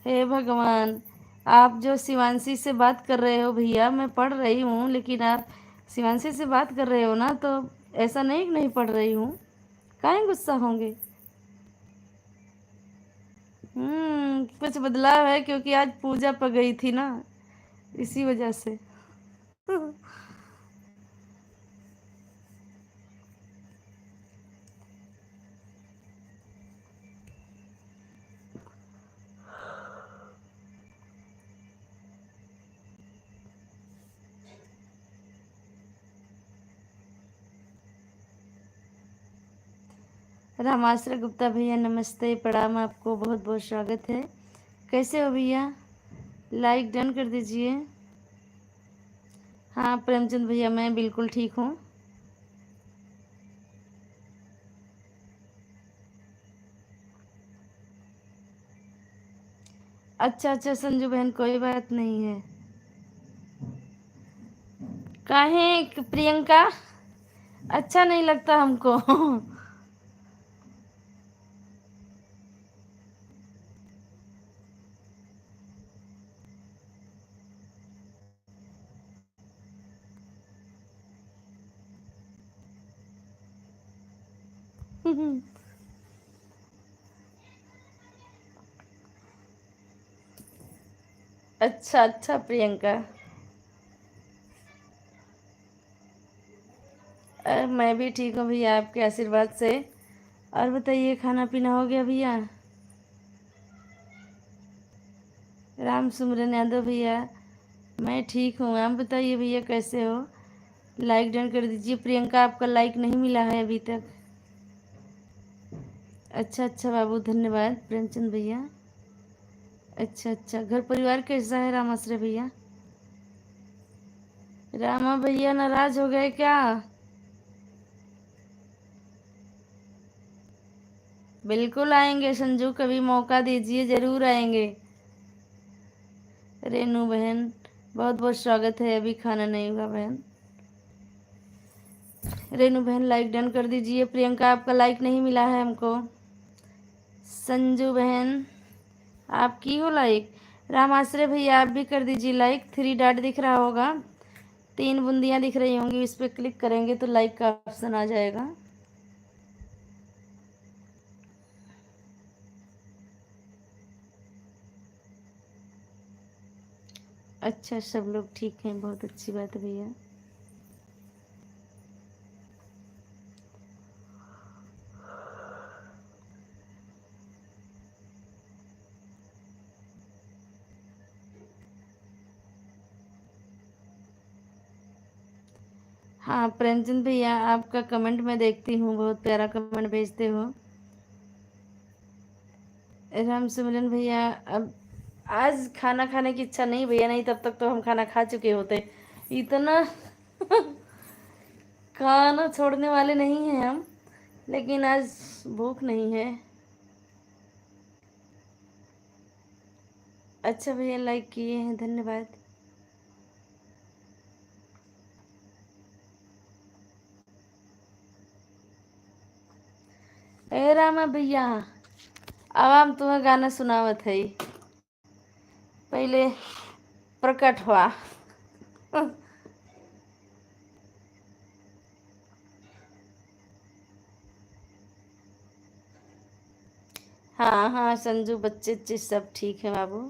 हे भगवान, आप जो शिवांशी से बात कर रहे हो भैया, मैं पढ़ रही हूँ, लेकिन आप शिवांशी से बात कर रहे हो ना, तो ऐसा नहीं कि नहीं पढ़ रही हूँ। काहे गुस्सा होंगे? कुछ बदलाव है क्योंकि आज पूजा पर गई थी ना, इसी वजह से। रामाश्रय गुप्ता भैया नमस्ते, प्रणाम, आपको बहुत बहुत स्वागत है। कैसे हो भैया? लाइक डन कर दीजिए। हाँ प्रेमचंद भैया, मैं बिल्कुल ठीक हूँ। अच्छा अच्छा संजू बहन, कोई बात नहीं है। काहे प्रियंका? अच्छा नहीं लगता हमको। अच्छा अच्छा प्रियंका। मैं भी ठीक हूँ भैया, आपके आशीर्वाद से। और बताइए, खाना पीना हो गया भैया? राम सुमरन यादव भैया, मैं ठीक हूँ। आप बताइए भैया, कैसे हो? लाइक डन कर दीजिए। प्रियंका, आपका लाइक नहीं मिला है अभी तक। अच्छा अच्छा बाबू, धन्यवाद प्रेमचंद भैया। अच्छा अच्छा, घर परिवार कैसा है रामाश्रय भैया? रामा भैया नाराज हो गए क्या? बिल्कुल आएंगे संजू, कभी मौका दीजिए, जरूर आएंगे। रेनू बहन, बहुत बहुत स्वागत है। अभी खाना नहीं हुआ बहन। रेनू बहन लाइक डन कर दीजिए। प्रियंका, आपका लाइक नहीं मिला है हमको। संजू बहन, आप की हो लाइक। राम आश्रय भैया, आप भी कर दीजिए लाइक। 3 डॉट दिख रहा होगा, 3 बूंदियाँ दिख रही होंगी, इस पर क्लिक करेंगे तो लाइक का ऑप्शन आ जाएगा। अच्छा, सब लोग ठीक हैं, बहुत अच्छी बात है भैया। हाँ प्रेमचंद भैया, आपका कमेंट मैं देखती हूँ, बहुत प्यारा कमेंट भेजते हो। राम सिमरन भैया, अब आज खाना खाने की इच्छा नहीं भैया, नहीं तब तक तो हम खाना खा चुके होते। इतना खाना छोड़ने वाले नहीं हैं हम, लेकिन आज भूख नहीं है। अच्छा भैया, लाइक किए हैं, धन्यवाद। ए रामा भैया, अब हम तुम्हें गाना सुनावत है। पहले प्रकट हुआ। हाँ हाँ संजू, बच्चे सब ठीक है बाबू।